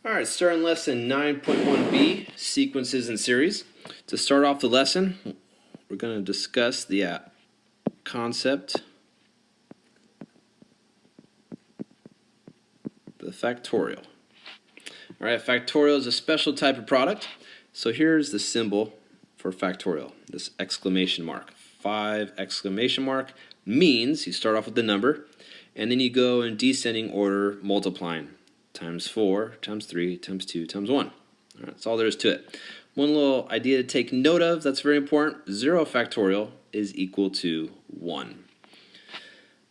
Alright, starting lesson 9.1b, sequences and series. To start off the lesson, we're going to discuss the concept, the factorial. Alright, factorial is a special type of product. So here's the symbol for factorial, this exclamation mark. 5 exclamation mark means you start off with the number, and then you go in descending order multiplying. Times 4, times 3, times 2, times 1. All right, that's all there is to it. One little idea to take note of that's very important. 0 factorial is equal to 1.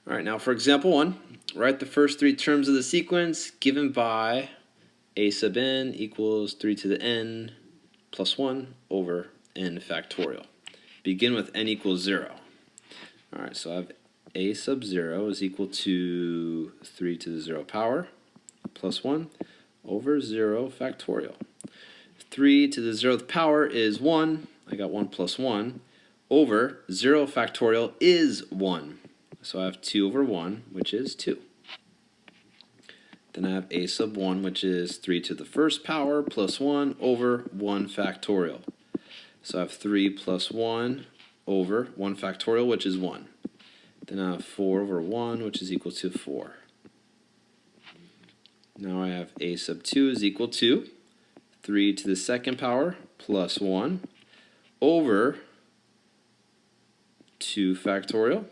All right, now for example 1, write the first 3 terms of the sequence given by a sub n equals 3 to the n plus 1 over n factorial. Begin with n equals 0. All right, so I have a sub 0 is equal to 3 to the 0 power plus 1 over 0 factorial. 3 to the 0th power is 1. I got 1 plus 1 over 0 factorial is 1. So I have 2 over 1, which is 2. Then I have a sub 1, which is 3 to the first power plus 1 over 1 factorial. So I have 3 plus 1 over 1 factorial, which is 1. Then I have 4 over 1, which is equal to 4. Now I have a sub 2 is equal to 3 to the second power plus 1 over 2 factorial.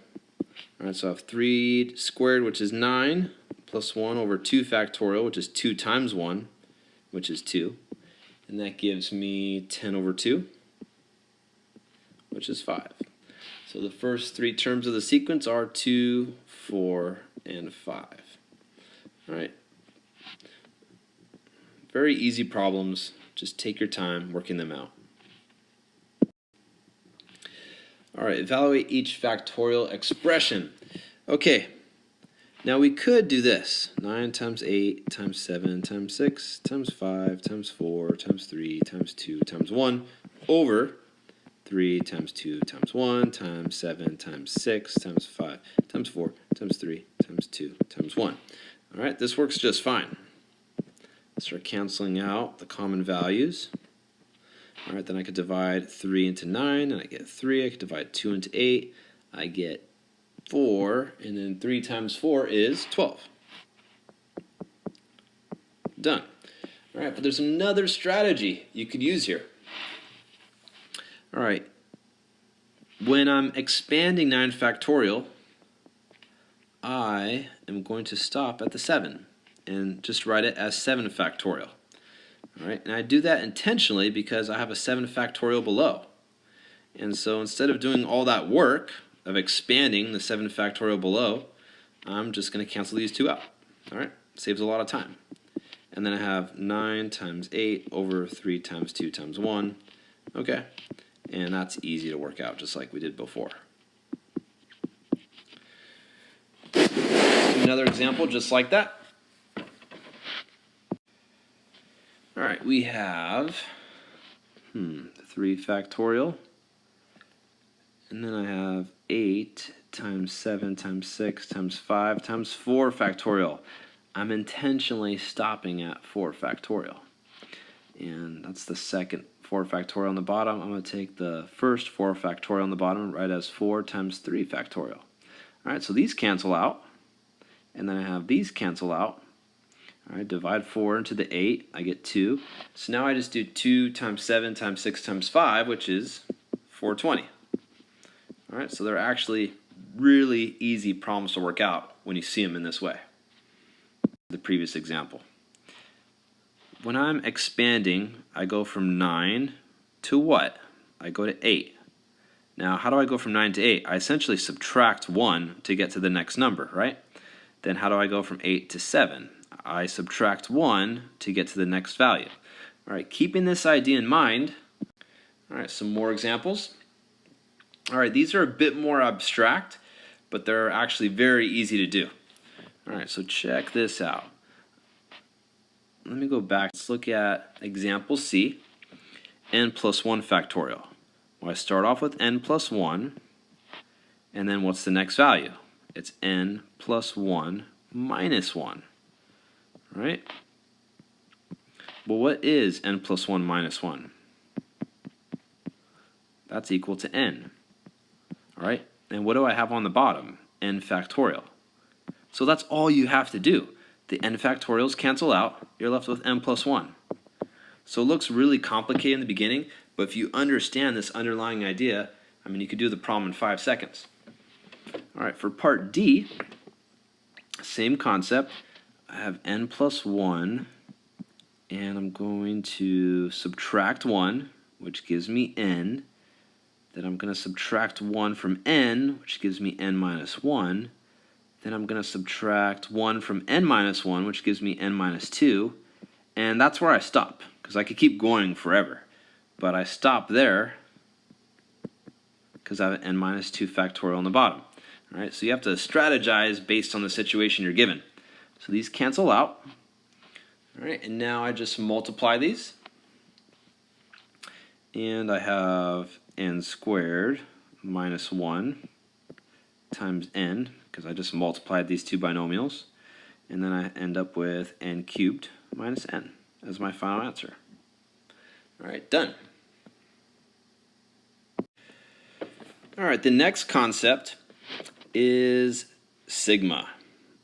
All right, so I have 3 squared, which is 9, plus 1 over 2 factorial, which is 2 times 1, which is 2. And that gives me 10 over 2, which is 5. So the first 3 terms of the sequence are 2, 4, and 5. All right. Very easy problems. Just take your time working them out. All right, evaluate each factorial expression. Okay, now we could do this. 9 times 8 times 7 times 6 times 5 times 4 times 3 times 2 times 1 over 3 times 2 times 1 times 7 times 6 times 5 times 4 times 3 times 2 times 1. All right, this works just fine. Start canceling out the common values. All right, then I could divide 3 into 9, and I get 3. I could divide 2 into 8. I get 4, and then 3 times 4 is 12. Done. All right, but there's another strategy you could use here. All right, when I'm expanding 9 factorial, I am going to stop at the 7 and just write it as 7 factorial. All right, and I do that intentionally because I have a 7 factorial below. And so instead of doing all that work of expanding the 7 factorial below, I'm just going to cancel these 2 out. All right, saves a lot of time. And then I have 9 times 8 over 3 times 2 times 1. Okay, and that's easy to work out just like we did before. Another example just like that. All right, we have 3 factorial, and then I have 8 times 7 times 6 times 5 times 4 factorial. I'm intentionally stopping at 4 factorial, and that's the second 4 factorial on the bottom. I'm going to take the first 4 factorial on the bottom and write as 4 times 3 factorial. All right, so these cancel out, and then I have these cancel out. All right, divide 4 into the 8, I get 2. So now I just do 2 times 7 times 6 times 5, which is 420. All right, so they're actually really easy problems to work out when you see them in this way. The previous example. When I'm expanding, I go from 9 to what? I go to 8. Now, how do I go from 9 to 8? I essentially subtract 1 to get to the next number, right? Then how do I go from 8 to 7? I subtract 1 to get to the next value. All right, keeping this idea in mind, all right, some more examples. All right, these are a bit more abstract, but they're actually very easy to do. All right, so check this out. Let me go back. Let's look at example C, n plus 1 factorial. Well, I start off with n plus 1, and then what's the next value? It's n plus 1 minus 1. Right? Well, what is n plus 1 minus 1? That's equal to n. All right, and what do I have on the bottom? N factorial. So that's all you have to do. The n factorials cancel out. You're left with n plus 1. So it looks really complicated in the beginning, but if you understand this underlying idea, I mean, you could do the problem in 5 seconds. All right, for part D, same concept. I have n plus 1, and I'm going to subtract 1, which gives me n. Then I'm going to subtract 1 from n, which gives me n minus 1. Then I'm going to subtract 1 from n minus 1, which gives me n minus 2. And that's where I stop, because I could keep going forever. But I stop there because I have an n minus 2 factorial on the bottom. All right, so you have to strategize based on the situation you're given. So these cancel out. All right, and now I just multiply these. And I have n squared minus 1 times n, because I just multiplied these two binomials. And then I end up with n cubed minus n as my final answer. All right, done. All right, the next concept is sigma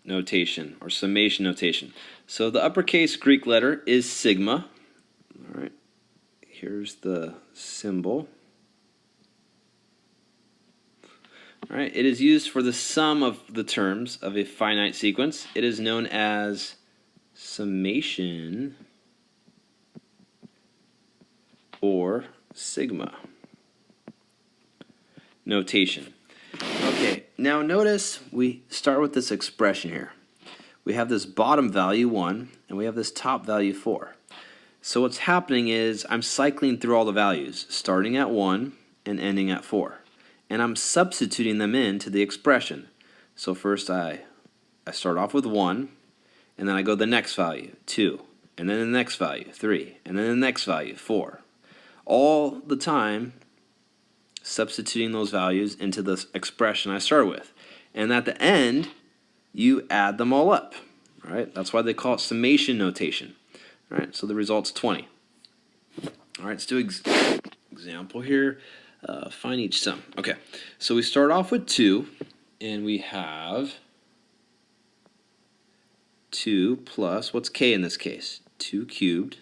notation or summation notation. So the uppercase Greek letter is sigma. All right, here's the symbol. All right, it is used for the sum of the terms of a finite sequence. It is known as summation or sigma notation. Okay, now notice we start with this expression here. We have this bottom value 1 and we have this top value 4. So what's happening is I'm cycling through all the values, starting at 1 and ending at 4. And I'm substituting them into the expression. So first I start off with 1, and then I go the next value, 2, and then the next value, 3, and then the next value, 4. All the time substituting those values into the expression I start with. And at the end, you add them all up. All right? That's why they call it summation notation. All right, so the result's 20. All right, let's do example here. Find each sum. Okay, so we start off with 2, and we have 2 plus, what's k in this case? 2 cubed,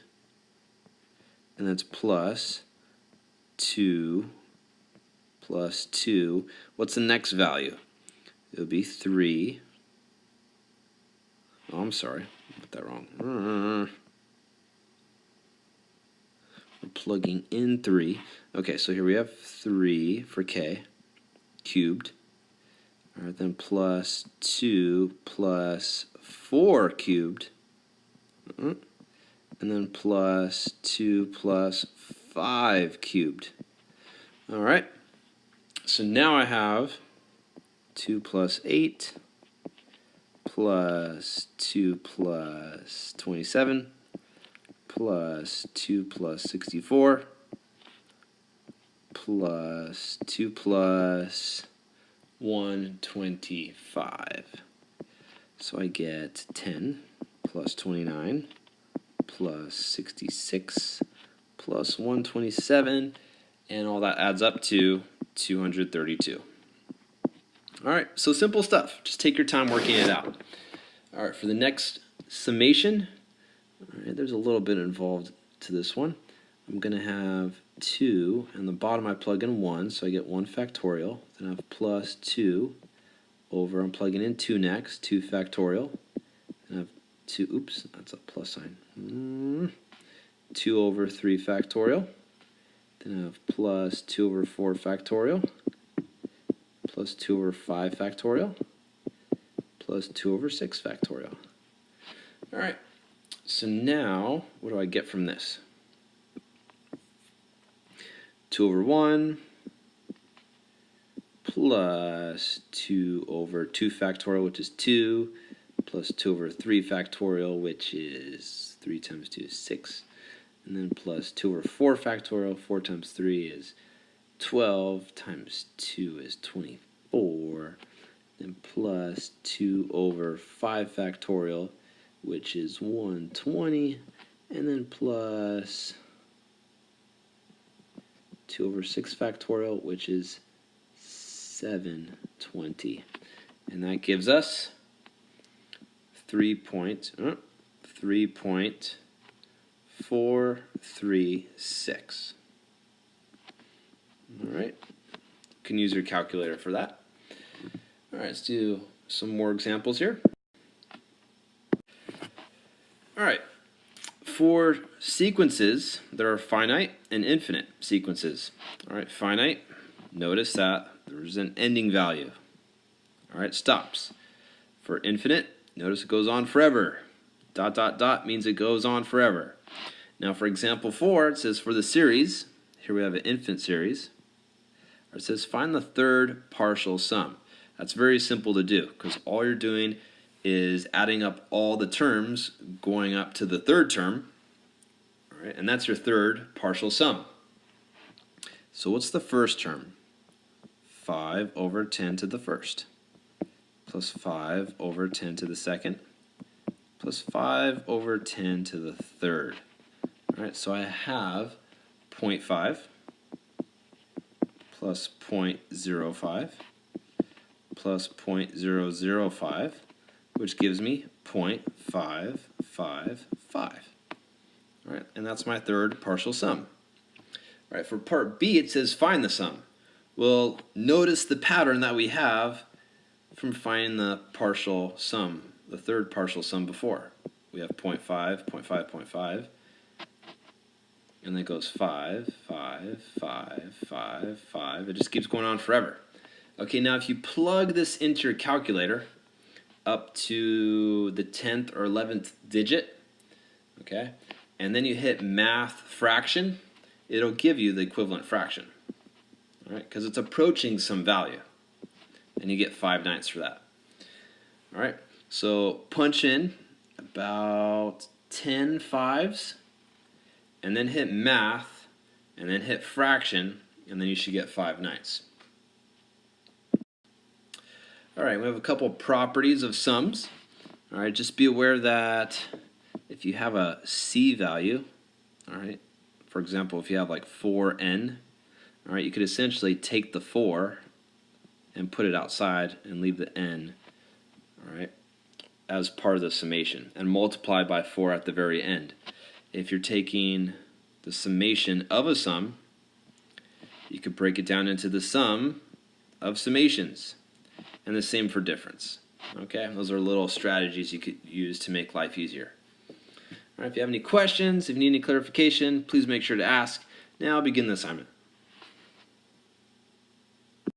and that's plus 2 plus 2. What's the next value? It would be 3. Oh, I'm sorry, I put that wrong. We're plugging in 3. Okay, so here we have 3 for k cubed. All right, then plus 2 plus 4 cubed. And then plus 2 plus 5 cubed. All right, so now I have 2 plus 8 plus 2 plus 27 plus 2 plus 64 plus 2 plus 125. So I get 10 plus 29 plus 66 plus 127, and all that adds up to 232. All right, so simple stuff. Just take your time working it out. All right, for the next summation, all right, there's a little bit involved to this one. I'm going to have 2, and the bottom I plug in 1, so I get 1 factorial. Then I have plus 2 over, I'm plugging in 2 next, 2 factorial. Then I have 2, oops, that's a plus sign. 2 over 3 factorial. Then I have plus 2 over 4 factorial. Plus 2 over 5 factorial. Plus 2 over 6 factorial. All right, so now what do I get from this? 2 over 1 plus 2 over 2 factorial, which is 2, plus 2 over 3 factorial, which is 3 times 2 is 6, and then plus 2 over 4 factorial, 4 times 3 is 12, times 2 is 24, then plus 2 over 5 factorial, which is 120, and then plus 2 over 6 factorial, which is 720. And that gives us 3.436. All right. You can use your calculator for that. All right, let's do some more examples here. All right. For sequences, there are finite and infinite sequences. All right, finite, notice that there's an ending value. All right, stops. For infinite, notice it goes on forever. ... means it goes on forever. Now for example 4, it says for the series, here we have an infinite series, it says find the third partial sum. That's very simple to do because all you're doing is adding up all the terms going up to the third term, all right, and that's your third partial sum. So what's the first term? 5 over 10 to the first, plus 5 over 10 to the second, plus 5 over 10 to the third. All right, so I have 0.5 plus 0.05 plus 0.005, which gives me 0.555. All right, and that's my third partial sum. All right, for part B, it says find the sum. Well, notice the pattern that we have from finding the partial sum, the third partial sum before. We have 0.5, 0.5, 0.5, and then it goes 5, 5, 5, 5, 5. It just keeps going on forever. Okay, now if you plug this into your calculator up to the 10th or 11th digit, okay, and then you hit math fraction, it'll give you the equivalent fraction, all right, because it's approaching some value, and you get 5/9 for that. All right, so punch in about 10 5s, and then hit math, and then hit fraction, and then you should get 5/9. All right, we have a couple properties of sums. All right, just be aware that if you have a C value, all right, for example, if you have like 4n, all right, you could essentially take the 4 and put it outside and leave the n, all right, as part of the summation and multiply by 4 at the very end. If you're taking the summation of a sum, you could break it down into the sum of summations, and the same for difference. Okay, those are little strategies you could use to make life easier. All right, if you have any questions, if you need any clarification, please make sure to ask. Now I'll begin the assignment.